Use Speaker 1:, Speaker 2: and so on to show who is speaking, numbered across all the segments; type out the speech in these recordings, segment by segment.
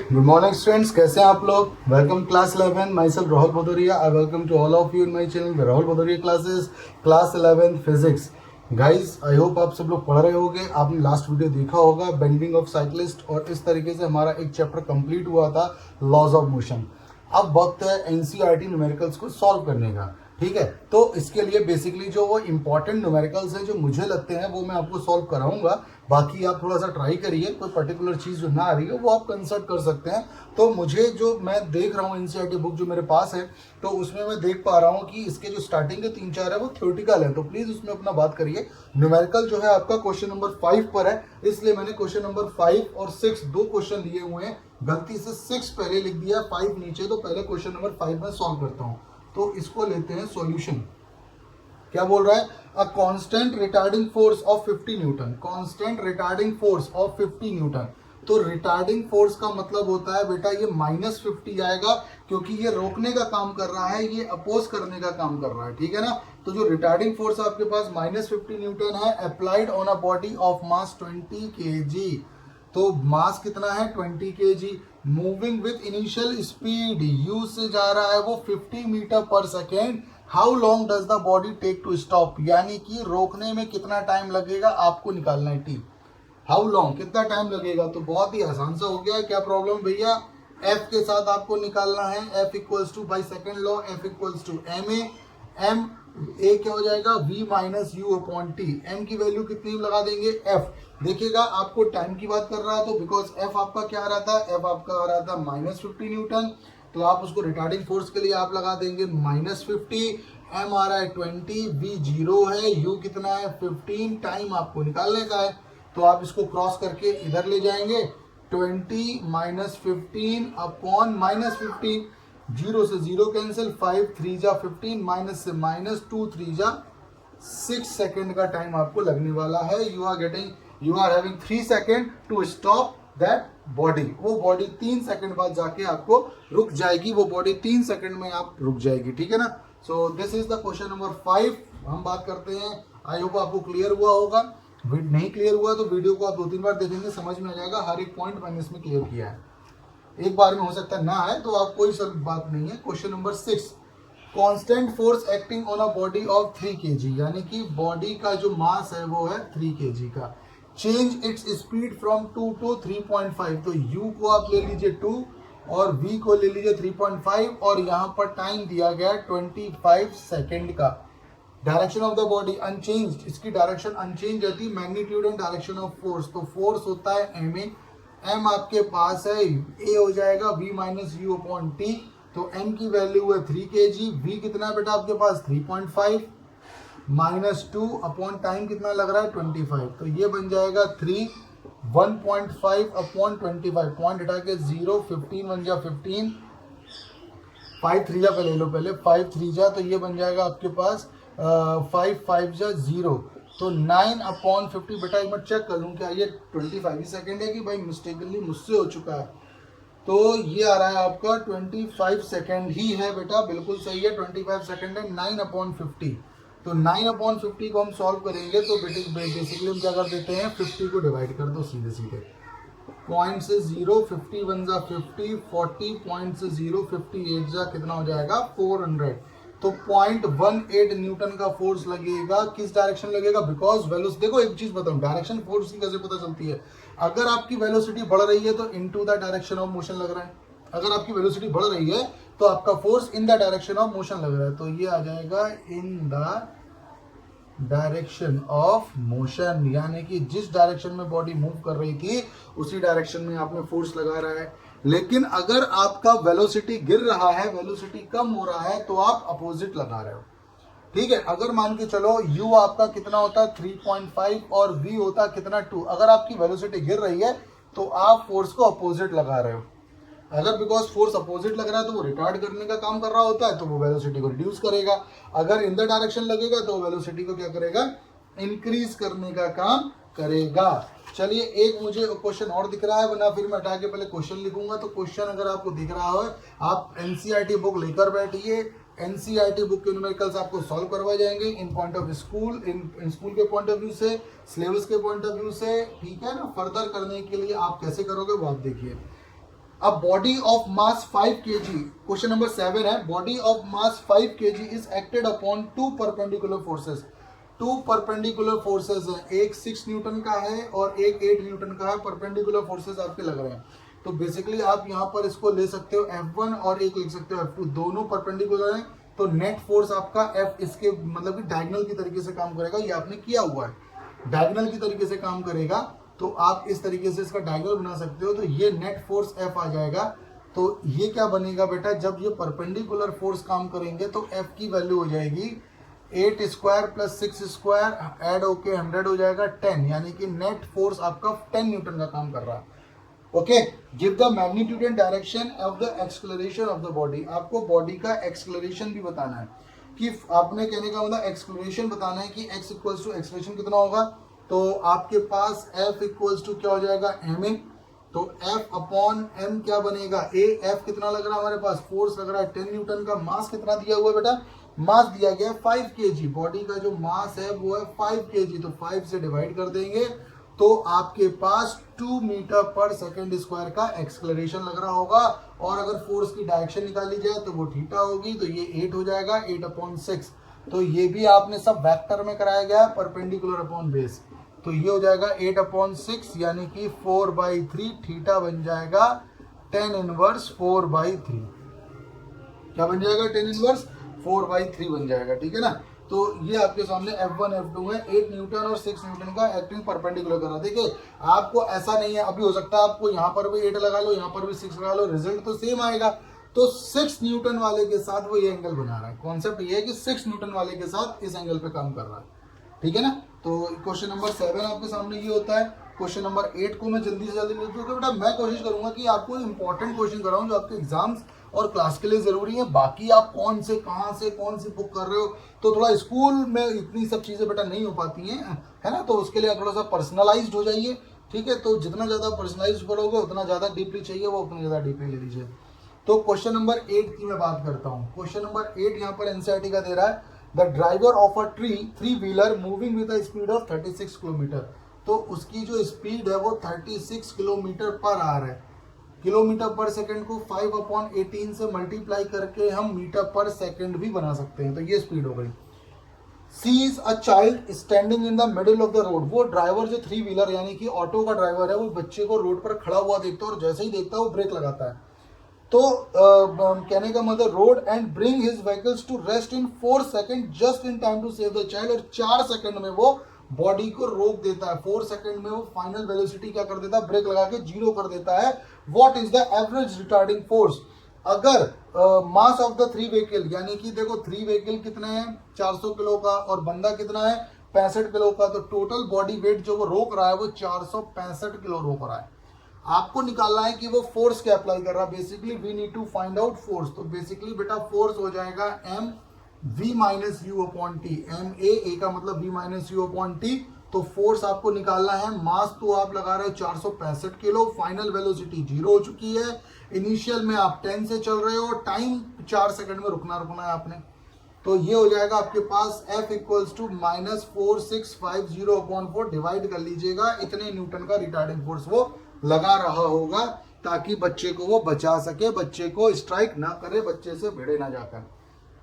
Speaker 1: Good morning students, कैसे हैं आप लोग। Welcome class 11, my self Rahul Bhadauria. I welcome to all of you in my channel Rahul Bhadauria classes, class 11 physics. Guys, I hope आप सब लोग पढ़ रहे होंगे। आपने लास्ट वीडियो देखा होगा बेंडिंग ऑफ साइक्लिस्ट, और इस तरीके से हमारा एक चैप्टर कंप्लीट हुआ था, लॉज ऑफ मोशन। अब वक्त है एनसीईआरटी न्यूमेरिकल्स को सॉल्व करने का। ठीक है, तो इसके लिए बेसिकली जो वो इंपॉर्टेंट न्यूमेरिकल्स हैं जो मुझे लगते हैं वो मैं आपको सॉल्व कराऊंगा। बाकी आप थोड़ा सा ट्राई करिए, कोई पर्टिकुलर चीज़ जो ना आ रही है वो आप कंसल्ट कर सकते हैं। तो मुझे जो मैं देख रहा हूँ एनसीईआरटी बुक जो मेरे पास है, तो उसमें मैं देख पा रहा हूँ कि इसके जो स्टार्टिंग के 3-4 है वो थ्योरेटिकल है। तो प्लीज़ उसमें अपना बात करिए। न्यूमेरिकल जो है आपका क्वेश्चन नंबर 5 पर है, इसलिए मैंने क्वेश्चन नंबर 5 और 6 दो क्वेश्चन लिए हुए हैं। गलती से 6 पहले लिख दिया, 5 नीचे, तो पहले क्वेश्चन नंबर 5 में सॉल्व करता हूँ। तो इसको लेते हैं सॉल्यूशन। क्या बोल रहा है, a constant retarding force of 50 Newton, constant retarding force of 50 Newton. तो रिटार्डिंग फोर्स का मतलब होता है बेटा ये -50 आएगा, क्योंकि ये रोकने का काम कर रहा है, ये अपोज करने का काम कर रहा है। ठीक है ना। तो जो रिटार्डिंग फोर्स आपके पास -50 न्यूटन है, applied on a body of mass 20 kg। तो मास कितना है 20 kg, moving with initial speed u से जा रहा है वो 50 meter per second. How long does the body take to stop, यानी कि रोकने में कितना टाइम लगेगा आपको निकालना है। टी हाउ लॉन्ग, कितना टाइम लगेगा। तो बहुत ही आसान सा हो गया। क्या प्रॉब्लम भैया, एफ के साथ आपको निकालना है। F equals to by second law, f equals to m a. M a क्या हो जाएगा, v minus u upon t. M की वैल्यू कितनी लगा देंगे, एफ। देखिएगा आपको टाइम की बात कर रहा है, तो बिकॉज एफ आपका क्या आ रहा था, एफ आपका आ रहा था -50 न्यूटन। तो आप उसको रिटार्डिंग फोर्स के लिए आप लगा देंगे -50। एम आ रहा है 20, वी 0 है, यू कितना है 15, टाइम आपको निकालने का है। तो आप इसको क्रॉस करके इधर ले जाएंगे, 20 -15 अपॉन -50। 0 से 0 कैंसिल, 5 3 जा 15, माइनस से माइनस, 2 3 जा 6 सेकेंड का टाइम आपको लगने वाला है। You are having 3 second to stop that body. वो बॉडी 3 सेकेंड बाद जाके आपको रुक जाएगी, वो बॉडी 3 सेकेंड में आप रुक जाएगी। ठीक है ना। So this is the question number 5 हम बात करते हैं। आई होप आपको क्लियर हुआ होगा। नहीं क्लियर हुआ तो वीडियो को आप 2-3 बार देखेंगे, समझ में आ जाएगा। हर एक पॉइंट मैंने इसमें क्लियर किया है, एक बार में हो सकता है ना आए, तो आप कोई सब बात नहीं है। Question number 6, constant force acting on a body of 3 kg, यानी कि बॉडी का जो मास है वो है 3 kg का। Change its speed from 2 to 3.5। तो u को आप ले लीजिए 2 और v को ले लीजिए 3.5, और यहाँ पर टाइम दिया गया 25 सेकेंड का। Direction of the body unchanged, इसकी डायरेक्शन अनचेंज रहती है। Magnitude and direction of force, तो फोर्स होता है एम ए। एम आपके पास है, ए हो जाएगा v minus u upon t. तो एम की वैल्यू है 3 kg, v कितना बेटा आपके पास 3.5 -2 अपॉन टाइम कितना लग रहा है 25। तो ये बन जाएगा 3, 1.5 अपॉन 25, पॉइंट हटा के 0, 15 बन जा 15, 5 3 जा ले लो पहले, 5 3 जा, तो ये बन जाएगा आपके पास 5 5 जा 0। तो 9 अपॉन 50, बेटा एक बार चेक कर लूँ क्या ये 25 ही सेकेंड है कि भाई मिस्टेकली मुझसे हो चुका है। तो ये आ रहा है आपका 25 सेकेंड ही है बेटा, बिल्कुल सही है, 25 सेकेंड है। 9 अपॉन 50, तो 9 अपॉन 50 को हम सॉल्व करेंगे तो बेसिकली हम क्या कर देते हैं, 50 को डिवाइड कर दो सीधे सीधे। पॉइंट से 0, 50 बन जा 50, 40 पॉइंट से 0, 58 जा कितना हो जाएगा 400। तो 0.18 न्यूटन का फोर्स लगेगा। किस डायरेक्शन लगेगा, बिकॉज वेलोसिटी, देखो एक चीज बताऊं, डायरेक्शन फोर्स की कैसे पता चलती है। अगर आपकी वेलोसिटी बढ़ रही है तो into the direction of motion लग रहा है। अगर आपकी वेलोसिटी बढ़ रही है तो आपका force in the direction of motion लग रहा है। तो ये आ जाएगा in the direction of motion, यानी कि जिस डायरेक्शन में बॉडी मूव कर रही थी उसी डायरेक्शन में आपने फोर्स लगा रहा है। लेकिन अगर आपका वेलोसिटी गिर रहा है, वेलोसिटी कम हो रहा है, तो आप अपोजिट लगा रहे हो। ठीक है। अगर मान के चलो u आपका कितना होता है 3.5 और v होता कितना 2, अगर आपकी वेलोसिटी गिर रही है तो आप फोर्स को अपोजिट लगा रहे हो। अगर बिकॉज फोर्स अपोजिट लग रहा है तो वो रिटार्ड करने का काम कर रहा होता है, तो वो वेलोसिटी को रिड्यूस करेगा। अगर इन द डायरेक्शन लगेगा तो वेलोसिटी को क्या करेगा, इंक्रीज करने का काम करेगा। चलिए एक मुझे क्वेश्चन और दिख रहा है, वरना फिर मैं हटा के पहले क्वेश्चन लिखूंगा। तो क्वेश्चन अगर आपको दिख रहा हो, आप एनसीईआरटी बुक लेकर बैठिए। एनसीईआरटी बुक के न्यूमेरिकल्स आपको सॉल्व करवाए जाएंगे in point of school, in school के पॉइंट ऑफ व्यू से, सिलेबस के पॉइंट ऑफ व्यू से। ठीक है ना। फर्दर करने के लिए आप कैसे करोगे वो आप देखिए। A body of mass 5 kg, question number 7 है, body of mass 5 kg is acted upon two perpendicular forces. Two perpendicular forces हैं, एक 6 न्यूटन का है और एक 8 न्यूटन का है, परपेंडिकुलर फोर्सेस आपके लग रहे हैं. तो बेसिकली आप यहाँ पर इसको ले सकते हो F1 और एक लिख सकते हो F2, दोनों परपेंडिकुलर हैं. तो नेट फोर्स आपका F इसके मतलब कि डायगोनल की तरीके से काम करेगा. ये आपने किया हुआ है, डायगोनल की तरीके से काम करेगा. तो आप इस तरीके से इसका डायगोनल बना सकते हो. तो ये नेट फोर्स F आ जाएगा. तो ये क्या बनेगा बेटा, जब ये परपेंडिकुलर फोर्स काम करेंगे तो F की वैल्यू हो जाएगी 8 स्क्वायर प्लस 6 स्क्वायर ऐड होके 100 हो जाएगा 10, यानी कि नेट फोर्स आपका 10 न्यूटन का काम कर रहा है. Okay, give the magnitude and direction of the acceleration of the body. आपको बॉडी का एक्सक्लरेशन भी बताना है कि आपने कहने का मतलब एक्सक्लरेशन बताना है कि x इक्वल्स टू एक्सक्लरेशन कितना होगा. तो आपके पास F इक्वल्स टू क्या हो जाएगा ma. तो F अपॉन m क्या बनेगा a. F कितना लग रहा है हमारे पास, फोर्स लग रहा है 10 न्यूटन का. मास कितना दिया हुआ है बेटा, मास दिया गया है 5 kg. बॉडी का जो मास है वो है 5 kg. तो 5 से डिवाइड कर देंगे तो आपके पास 2 मीटर पर सेकेंड स्क्वायर का एक्सक्लरेशन लग रहा होगा. और अगर फोर्स की डायरेक्शन निकाली जाए तो वो थीटा होगी. तो ये 8 हो जाएगा, 8 अपॉन 6. तो ये भी आपने सब वेक्टर में कराया गया है, परपेंडिकुलर अपॉन बेस. तो ये हो जाएगा 8 अपॉन 6 यानी कि 4/3. थीटा बन जाएगा 10 इनवर्स 4/3. क्या बन जाएगा, 10 इनवर्स 4/3 बन जाएगा. ठीक है ना. तो ये आपके सामने F1 F2 है, 8 न्यूटन और 6 न्यूटन का एक्टिंग परपेंडिकुलर कर रहा है. देखिए आपको ऐसा नहीं है, अभी हो सकता है आपको यहाँ पर भी 8 लगा लो, यहाँ पर भी 6 लगा लो, रिजल्ट तो सेम आएगा. तो 6 न्यूटन वाले के साथ वो ये एंगल बना रहा है. कॉन्सेप्ट ये है कि 6 न्यूटन वाले के साथ इस एंगल पे काम कर रहा है. ठीक है ना. तो क्वेश्चन नंबर 7 आपके सामने ये होता है. क्वेश्चन नंबर 8 को मैं जल्दी से जल्दी ले लूँ. बेटा मैं कोशिश करूंगा कि आपको इंपॉर्टेंट क्वेश्चन कराऊं जो आपके एग्जाम्स और क्लास के लिए जरूरी है. बाकी आप कौन से कहाँ से कौन सी बुक कर रहे हो, तो थोड़ा स्कूल में इतनी सब चीज़ें बेटा नहीं हो पाती हैं, है ना. तो उसके लिए थोड़ा सा पर्सनलाइज्ड हो जाइए. ठीक है. तो जितना ज़्यादा पर्सनलाइज्ड पढ़ोगे उतना ज़्यादा डीपली चाहिए वो उतना ज़्यादा डीपली ले लीजिए. तो क्वेश्चन नंबर 8 की मैं बात करता हूँ. क्वेश्चन नंबर 8 यहाँ पर एनसीईआरटी का दे रहा है. The driver of a three wheeler moving with a speed of 36 kilometre. तो उसकी जो स्पीड है वो 36 किलोमीटर पर आवर है. किलोमीटर पर सेकंड को 5/18 से मल्टीप्लाई करके हम मीटर पर सेकंड भी बना सकते हैं. तो ये स्पीड हो गई. Sees a child standing in the middle of the road. वो ड्राइवर जो 3 व्हीलर यानी कि ऑटो का ड्राइवर है वो बच्चे को रोड पर खड़ा हुआ देखता है और जैसे ही देखता है वो ब्रेक लगाता है. तो कहने का मतलब road and bring his vehicles to rest in 4 second just in time to save the child. और 4 सेकंड में वो बॉडी को रोक देता है. 4 सेकंड में वो फाइनल वेलोसिटी क्या कर देता है, ब्रेक लगा के 0 कर देता है. What is the average retarding force. अगर मास ऑफ द 3 व्हीकल यानी कि देखो 3 व्हीकल कितने हैं 400 किलो का और बंदा कितना है 65 किलो का. तो टोटल बॉडी वेट जो वो रोक रहा है वो 465 किलो रोक रहा है. आपको निकालना है कि वो फोर्स क्या अप्लाई कर रहा है. Basically we need to find out force. तो बेसिकली बेटा फोर्स हो जाएगा m v minus u upon t. M a का मतलब v minus u upon t. तो फोर्स आपको निकालना है. मास तो आप लगा रहे हो 465 किलो. फाइनल वेलोसिटी 0 हो चुकी है. इनिशियल में आप 10 से चल रहे हो. टाइम 4 सेकंड में रुकना है आपने. तो ये हो जाएगा आपके पास F equals to -4650 upon 4. Divide कर लीजिएगा. इतने न्यूटन का रिटार्डिंग फोर्स वो लगा रहा होगा ताकि बच्चे को वो बचा सके, बच्चे को स्ट्राइक ना करे, बच्चे से भिड़े ना जाकर.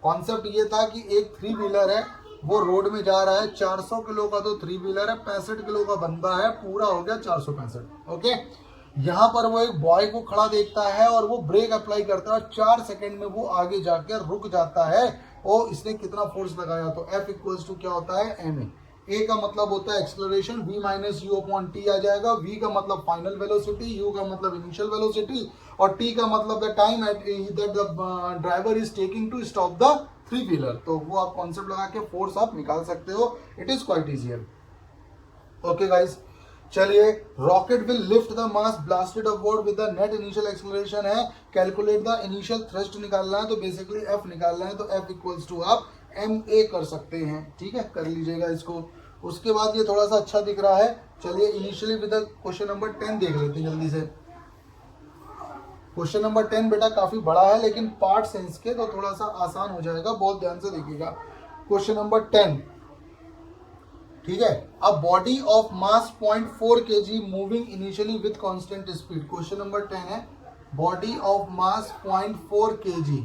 Speaker 1: कॉन्सेप्ट ये था कि एक 3 व्हीलर है वो रोड में जा रहा है. 400 किलो का तो 3 व्हीलर है, 65 किलो का बंदा है. पूरा हो गया 465. ओके. यहाँ पर वो एक बॉय को खड़ा देखता है और वो ब्रेक अप्लाई करता है. 4 सेकंड में वो आगे जाकर रुक जाता है. और इसने कितना फोर्स लगाया. तो F इक्वल्स टू क्या होता है ma. A का मतलब होता है acceleration, v minus u upon t आ जाएगा. v का मतलब फाइनल वेलोसिटी, u का मतलब इनिशियल वेलोसिटी और t का मतलब the time at that the driver is taking to stop the 3 wheeler. तो वो आप कॉन्सेप्ट लगा के फोर्स आप निकाल सकते हो. It is quite easier. Okay guys, चलिए. Rocket will lift the mass blasted upward with the net initial acceleration है. कैलकुलेट द इनिशियल थ्रस्ट निकालना है. तो बेसिकली F निकालना है. तो F इक्वल्स टू आप MA कर सकते हैं. ठीक है, कर लीजिएगा इसको. उसके बाद ये थोड़ा सा अच्छा दिख रहा है. चलिए इनिशियली विद क्वेश्चन नंबर 10 देख लेते हैं जल्दी से. क्वेश्चन नंबर 10 बेटा काफी बड़ा है लेकिन पार्ट सेंस के तो थोड़ा सा आसान हो जाएगा. बहुत ध्यान से देखिएगा. Question number 10. ठीक है. A body of mass 0.4 kg moving initially with constant speed. Question number 10 है. Body of mass 0.4 kg,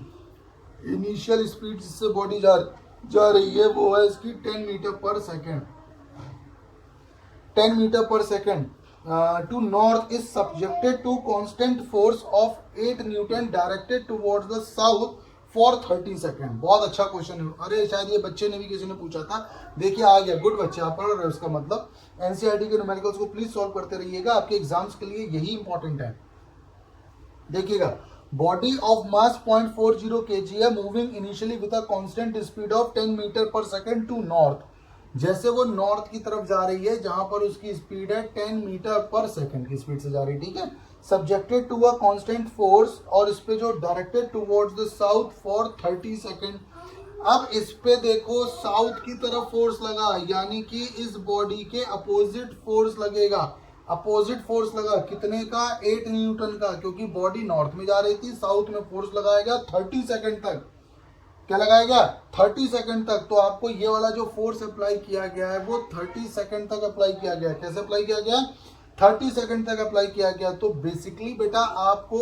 Speaker 1: initial speed जिससे बॉडी जा रही है वो है इसकी 10 meter per second, 10 meter per second to north is subjected to constant force of 8 newton directed towards the south for 30 second. बहुत अच्छा क्वेश्चन है, अरे शायद ये बच्चे ने भी किसी ने पूछा था। देखिए आ गया, गुड बच्चे, आप पढ़ रहे हो, इसका मतलब एनसीईआरटी के न्यूमेरिकल्स को प्लीज सॉल्व करते रहिएगा, आपके एग्जाम्स के लिए यही इंपॉर्टेंट है। देखिएगा, बॉडी ऑफ मास 0.40 kg है, moving initially with a constant speed of 10 meter per second to north. जैसे वो नॉर्थ की तरफ जा रही है जहां पर उसकी स्पीड है 10 मीटर पर सेकेंड की स्पीड से जा रही है, ठीक है। Subjected to a constant force, और इस पे जो directed towards the south for 30 second. अब इस पे देखो साउथ की तरफ फोर्स लगा, यानी कि इस बॉडी के अपोजिट फोर्स लगेगा। अपोजिट फोर्स लगा कितने का? 8 न्यूटन का, क्योंकि बॉडी नॉर्थ में जा रही थी, साउथ में फोर्स लगाएगा 30 सेकेंड तक। क्या लगाएगा? 30 सेकंड तक। तो आपको ये वाला जो फोर्स अप्लाई किया गया है वो 30 सेकंड तक अप्लाई किया गया है। कैसे अप्लाई किया गया? 30 सेकंड तक अप्लाई किया गया। तो बेसिकली बेटा आपको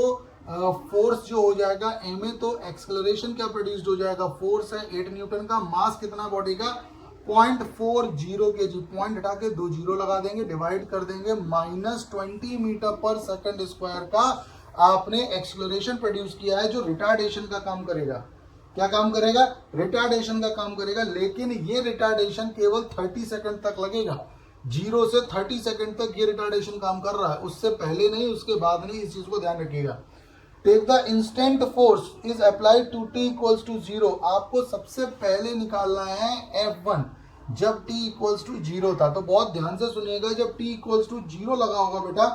Speaker 1: फोर्स जो हो जाएगा एम ए, तो एक्सेलरेशन क्या प्रोड्यूस्ड हो जाएगा? फोर्स है 8 न्यूटन का, मास कितना बॉडी का? 0.40 kg। पॉइंट हटा के 2 जीरो लगा देंगे, डिवाइड कर देंगे, -20 मीटर पर सेकंड स्क्वायर का आपने एक्सेलरेशन प्रोड्यूस किया है, जो रिटार्डेशन का काम करेगा। क्या काम करेगा? रिटार्डेशन का काम करेगा। लेकिन ये रिटार्डेशन केवल 30 सेकंड तक लगेगा, 0 से 30 सेकंड तक ये रिटार्डेशन काम कर रहा है, उससे पहले नहीं, उसके बाद नहीं। इस चीज को ध्यान रखिएगा। Take the instant force is applied to t equals to 0। आपको सबसे पहले निकालना है F1 जब t इक्वल्स टू 0 था। तो बहुत ध्यान से सुनिएगा, जब t इक्वल्स टू 0 लगा होगा बेटा,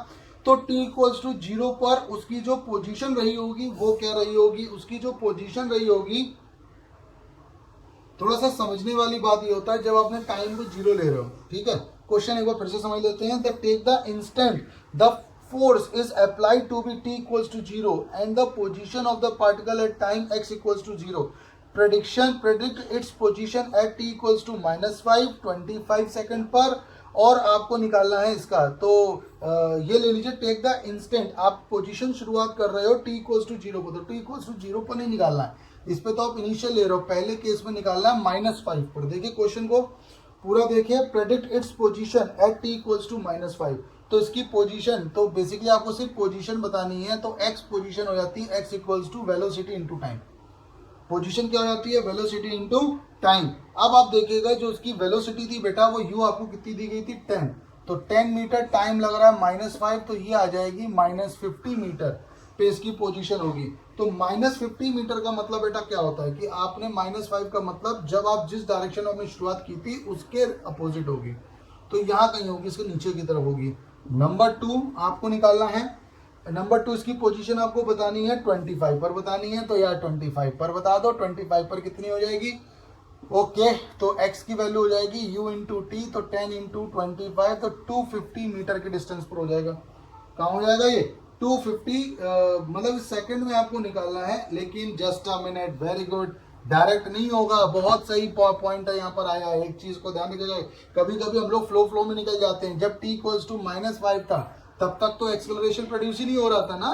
Speaker 1: तो t इक्वल्स टू 0 पर उसकी जो पोजीशन रही होगी वो क्या रही होगी? उसकी जो पोजीशन रही होगी, थोड़ा सा समझने वाली बात ये होता है जब आपने टाइम को 0 ले रहे हो, ठीक है। क्वेश्चन एक बार फिर से समझ लेते हैं। The take the instant the force is applied to be t equals to 0 and the position of the particle at time x equals to 0. Predict its position at t equals to -5 25 second पर, और आपको निकालना है इसका। तो ये ले लीजिए, टेक द इंस्टेंट, आप पोजीशन शुरुआत कर रहे हो t इक्वल्स टू 0 पर, तो t इक्वल्स टू 0 पर नहीं निकालना है, इस पे तो आप इनिशियल ले रहे हो, पहले केस में निकालना है -5 पर। देखिए क्वेश्चन को पूरा देखिए, predict its position at t equals to -5। तो इसकी पोजीशन, तो बेसिकली आपको सिर्फ पोजीशन बतानी है, तो x पोजीशन हो जाती है x equals to velocity into time. Position क्या हो जाती है? Velocity into time. अब आप देखिएगा जो उसकी वेलोसिटी थी बेटा, वो u आपको कितनी दी गई थी? 10। तो 10 मीटर टाइम लग रहा है -5, तो ये आ जाएगी -50 मीटर पे इसकी पोजीशन होगी। तो -50 मीटर का मतलब बेटा क्या होता है कि आपने -5 का मतलब जब आप जिस डायरेक्शन में आपने शुरुआत की थी उसके अपोजिट होगी, तो यहाँ कहीं होगी, इसके नीचे की तरफ होगी। नंबर 2 आपको निकालना है। नंबर 2 इसकी पोजीशन आपको बतानी है 25 पर बतानी है, तो यार 25 पर बता दो। 25 पर कितनी हो जाएगी? ओके, तो x की वैल्यू हो जाएगी u इंटू टी, तो 10 इंटू 25, तो 250 मीटर के डिस्टेंस पर हो जाएगा। कहाँ हो जाएगा ये? 250, मतलब सेकंड में आपको निकालना है। लेकिन just a minute, very good, direct नहीं होगा। बहुत सही पॉइंट है यहाँ पर आया है। एक चीज को ध्यान रखिएगा, कभी कभी हम लोग फ्लो में निकल जाते हैं। जब t इक्वल्स टू -5 था तब तक तो एक्सेलरेशन प्रोड्यूस ही नहीं हो रहा था ना,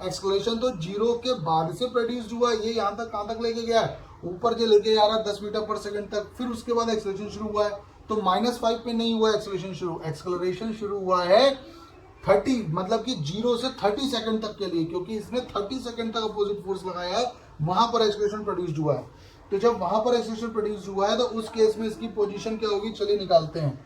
Speaker 1: एक्सेलरेशन तो 0 के बाद से प्रोड्यूस हुआ। ये यहाँ तक कहाँ तक लेके गया है? ऊपर जो लेके जा रहा है 10 मीटर पर सेकंड तक, फिर उसके बाद एक्सेलरेशन शुरू हुआ है। तो -5 पे नहीं हुआ एक्सेलरेशन शुरू, एक्सेलरेशन शुरू हुआ है 30, मतलब कि 0 से 30 सेकंड तक के लिए, क्योंकि इसने 30 सेकंड तक अपोजिट फोर्स लगाया है, वहां पर एक्सेलरेशन प्रोड्यूस हुआ है। तो जब वहां पर एक्सेलरेशन प्रोड्यूस हुआ है तो उस केस में इसकी पोजीशन क्या होगी? चलिए निकालते हैं।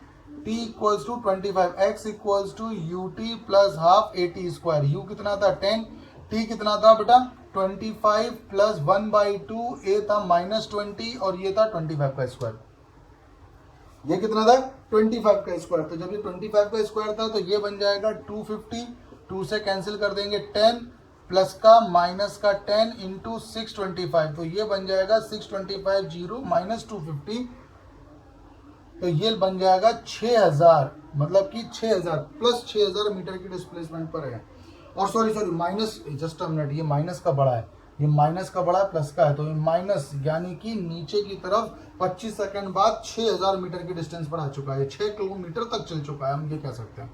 Speaker 1: t equals to 25, x equals to ut plus half at square. u कितना था? 10, t कितना था बेटा? 25 प्लस 1/2, a था -20 और ये था 25 का स्क्वायर। ये कितना था? 25 का स्क्वायर। तो जब ये 25 का स्क्वायर था तो ये बन जाएगा 250, 2 से कैंसिल कर देंगे 10, प्लस का माइनस का 10 इंटू 625, तो ये बन जाएगा 625 0 माइनस 250, तो ये बन जाएगा 6000, मतलब कि 6000 प्लस 6000 मीटर की डिस्प्लेसमेंट पर है। और sorry minus, just a minute, ये माइनस का बड़ा है, ये माइनस का बड़ा है, प्लस का है, तो ये माइनस, यानी कि नीचे की तरफ 25 सेकंड बाद 6000 मीटर की डिस्टेंस पर आ चुका है, 6 किलोमीटर तक चल चुका है, हम ये कह सकते हैं।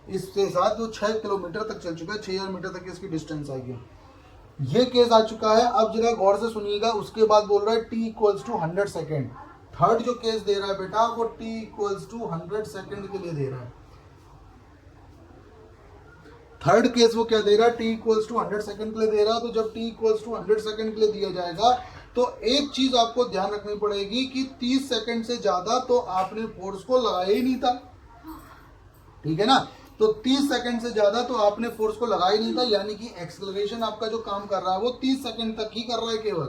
Speaker 1: इसके साथ जो 6 किलोमीटर तक चल चुका है, 6000 मीटर तक इसकी डिस्टेंस आएगी। ये केस आ चुका है। अब जरा गौर से सुनिएगा, उसके बाद बोल रहा है t equals to 100 second. Third जो केस दे रहा है बेटा वो t इक्वल्स टू 100 सेकेंड के लिए दे रहा है। थर्ड केस वो क्या दे रहा है, t इक्वल्स टू 100 सेकेंड के लिए दे रहा है। तो जब t इक्वल्स टू 100 सेकेंड के लिए दिया जाएगा तो एक चीज आपको ध्यान रखनी पड़ेगी कि 30 सेकेंड से ज्यादा तो आपने फोर्स को लगाया ही नहीं था, ठीक है ना। तो 30 सेकंड से ज्यादा तो आपने फोर्स को लगाया ही नहीं था, यानी कि एक्सेलरेशन आपका जो काम कर रहा है वो 30 सेकंड तक ही कर रहा है केवल।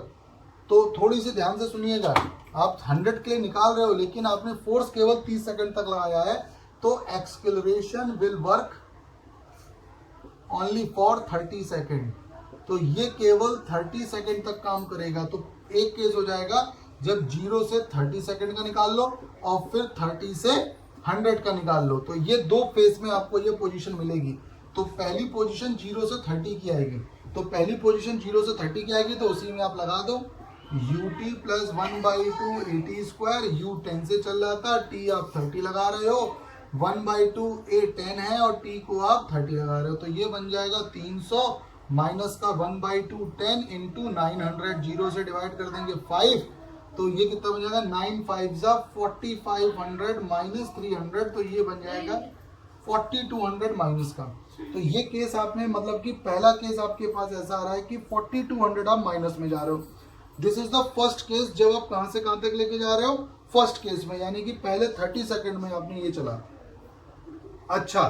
Speaker 1: तो थोड़ी सी ध्यान से सुनिएगा, आप 100 के लिए निकाल रहे हो लेकिन आपने फोर्स केवल 30 सेकंड तक लगाया है, तो acceleration will work only for 30 second. तो ये केवल 30 सेकंड तक काम करेगा। तो एक केस हो जाएगा जब 0 से 30 सेकंड का निकाल लो और फिर 30 से 100 का निकाल लो। तो ये दो फेज में आपको ये पोजीशन मिलेगी। तो पहली पोजीशन 0 से 30 की आएगी। तो पहली पोजीशन 0 से 30 की आएगी तो उसी में आप लगा दो ut plus 1/2 at square. u 10 से चल रहा था, t आप 30 लगा रहे हो, 1/2 a 10 है और t को आप 30 लगा रहे हो। तो ये बन जाएगा 300 माइनस का 1/2 10 इंटू 900, 0 से डिवाइड कर देंगे 5, तो ये कितना बन जाएगा 9 5 जा 4500 माइनस 300, तो ये बन जाएगा 4200 माइनस का। तो ये केस आपने मतलब कि पहला केस आपके पास ऐसा आ रहा है कि 4200 आप माइनस में जा रहे हो। This is the first case. जब आप कहां से कहां तक लेके जा रहे हो, फर्स्ट केस में, यानी कि पहले 30 सेकंड में आपने ये चला। अच्छा,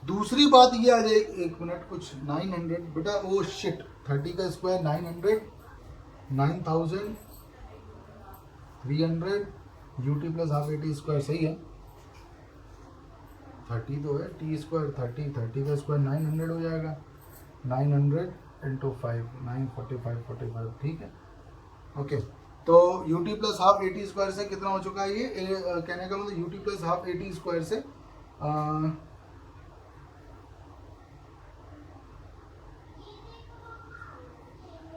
Speaker 1: दूसरी बात ये आ जाएगी, एक मिनट, कुछ 900 बेटा, ओ शिट, 30 का square 900, 9300 ut plus half at square, सही है। 30 तो है, टी स्क्वायर 30 का स्क्वायर 900 हो जाएगा, 900 इंटू 5 945 45, ठीक है, ओके। तो ut plus half at square से कितना हो चुका है ये, कहने का मतलब ut plus half at square से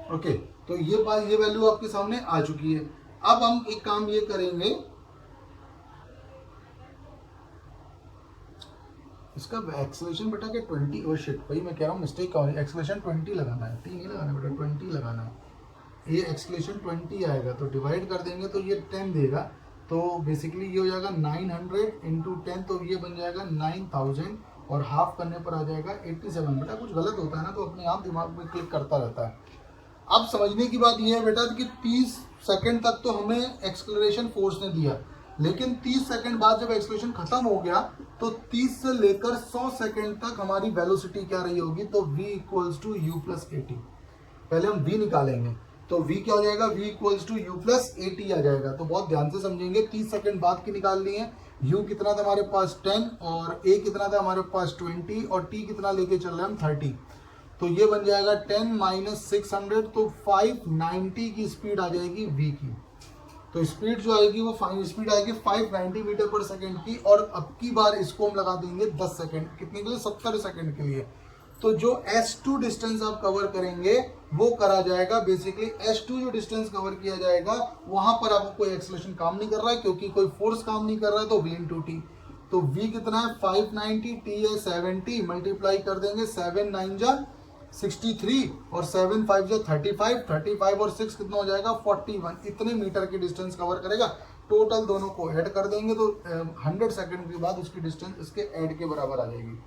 Speaker 1: ओके, तो ये बात, ये वैल्यू आपके सामने आ चुकी है। अब हम एक काम ये करेंगे, इसका एक्सेलरेशन बेटा के 20, ओ शिट भाई मैं कह रहा हूँ मिस्टेक का, एक्सेलरेशन 20 लगाना है, 3 नहीं लगाना बेटा, 20 लगाना है। ये एक्सेलरेशन 20 आएगा तो डिवाइड कर देंगे तो ये 10 देगा। तो बेसिकली ये हो जाएगा 900 इंटू 10, तो ये बन जाएगा 9000 और हाफ करने पर आ जाएगा 87। बेटा कुछ गलत होता है ना तो अपने आप दिमाग में क्लिक करता रहता है। अब समझने की बात यह है बेटा कि 30 सेकंड तक तो हमें एक्सेलरेशन फोर्स ने दिया, लेकिन 30 सेकंड बाद जब एक्सेलरेशन खत्म हो गया तो 30 से लेकर 100 सेकंड तक हमारी वेलोसिटी क्या रही होगी, तो v equals to u plus a t. पहले हम v निकालेंगे तो v क्या हो जाएगा, v equals to u plus a t आ जाएगा। तो बहुत ध्यान से समझेंगे, 30 सेकंड बाद की निकालनी है। u कितना था हमारे पास 10 और a कितना था हमारे पास 20 और t कितना लेके चल रहे हैं हम 30। तो ये बन जाएगा 10 माइनस 600, तो 590 की स्पीड आ जाएगी v की। तो स्पीड जो आएगी वो स्पीड आएगी 590 मीटर पर सेकंड की। और अब की बार इसको हम लगा देंगे 10 सेकंड, कितने के लिए, 70 सेकंड के लिए। तो जो S2 डिस्टेंस आप कवर करेंगे वो करा जाएगा, बेसिकली S2 जो डिस्टेंस कवर किया जाएगा वहां पर आपको कोई एक्सेलरेशन काम नहीं कर रहा है क्योंकि कोई फोर्स काम नहीं कर रहा है, तो v इंटू टी। तो v कितना है 590, t है 70, मल्टीप्लाई कर देंगे 7 9 जा 63 और 7 5 जा 35, 35 और 6 कितना हो जाएगा 41, इतने मीटर की डिस्टेंस कवर करेगा। टोटल दोनों को ऐड कर देंगे तो 100 सेकंड के बाद उसकी डिस्टेंस इसके ऐड के बराबर आ जाएगी।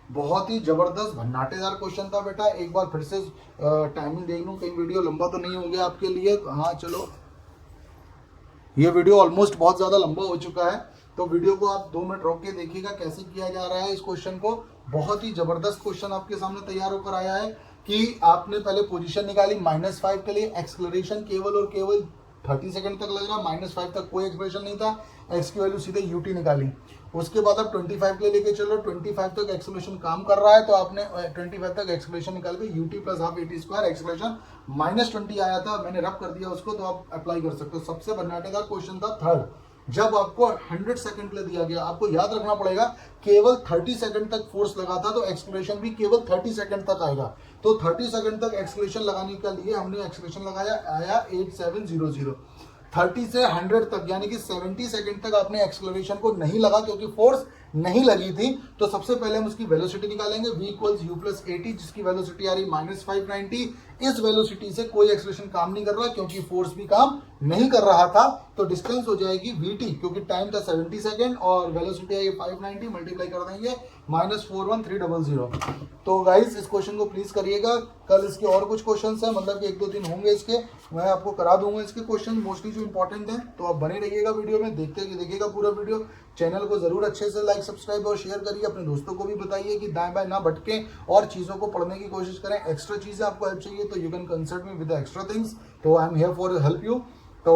Speaker 1: बहुत ही जबरदस्त भन्नाटेदार क्वेश्चन था बेटा। एक बार फिर से टाइमिंग देख लूँ, कहीं वीडियो लंबा तो नहीं हो गया आपके लिए। हाँ चलो, ये वीडियो ऑलमोस्ट बहुत ज़्यादा लंबा हो चुका है, तो वीडियो को आप 2 मिनट रोक के देखिएगा कैसे किया जा रहा है इस क्वेश्चन को। बहुत ही जबरदस्त क्वेश्चन आपके सामने तैयार होकर आया है कि आपने पहले पोजीशन निकाली -5 के लिए, एक्सेलरेशन केवल और केवल 30 सेकंड तक लग रहा, -5 तक कोई एक्सप्रेशन नहीं था, एक्स की वैल्यू सीधे यूटी निकाली। उसके बाद आप 25 के लिए लेके चलो, 25 तक एक्सेलरेशन काम कर रहा है तो आपने 25 तक एक्सेलरेशन निकाल के UT plus half eighty square, acceleration -20 आया था, मैंने रब कर दिया उसको, तो आप अप्लाई कर सकते हो। सबसे भन्नाटेदार क्वेश्चन था थर्ड, जब आपको 100 सेकंड के लिए दिया गया, आपको याद रखना पड़ेगा केवल 30 सेकंड तक फोर्स लगा था तो एक्सेलरेशन भी केवल 30 सेकंड तक आएगा। तो 30 सेकंड तक एक्सेलरेशन लगाने के लिए हमने एक्सेलरेशन लगाया, आया 8700। 30 से 100 तक यानी कि 70 सेकंड तक आपने एक्सेलरेशन को नहीं लगा क्योंकि फोर्स नहीं लगी थी, तो सबसे पहले हम उसकी वेलोसिटी निकालेंगे, v equals you plus a T, जिसकी वेलोसिटी आ रही -590। इस वेलोसिटी से कोई एक्सलेशन काम नहीं कर रहा क्योंकि फोर्स भी काम नहीं कर रहा था, तो डिस्टेंस हो जाएगी vt, क्योंकि टाइम था 70 सेकेंड और वेलोसिटी आई 590, मल्टीप्लाई कर देंगे -41300। तो गाइस इस क्वेश्चन को प्लीज करिएगा। कल इसके और कुछ क्वेश्चन है, मतलब कि 1-2 दिन होंगे इसके, मैं आपको करा दूंगा इसके क्वेश्चन मोस्टली जो इंपॉर्टेंट है। तो आप बने रहिएगा वीडियो में, देखिएगा पूरा वीडियो। चैनल को जरूर अच्छे से लाइक सब्सक्राइब और शेयर करिए, अपने दोस्तों को भी बताइए कि दाएं बाएं ना भटके और चीज़ों को पढ़ने की कोशिश करें। एक्स्ट्रा चीज़ें आपको हेल्प चाहिए तो you can consult me with extra things, तो I am here for help you. तो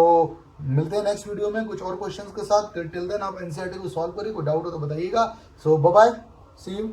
Speaker 1: मिलते हैं नेक्स्ट वीडियो में कुछ और क्वेश्चंस के साथ। टिल देन आप एनसीईआरटी को सॉल्व करिए, कोई डाउट हो तो बताइएगा। सो बाय बाय, सी यू।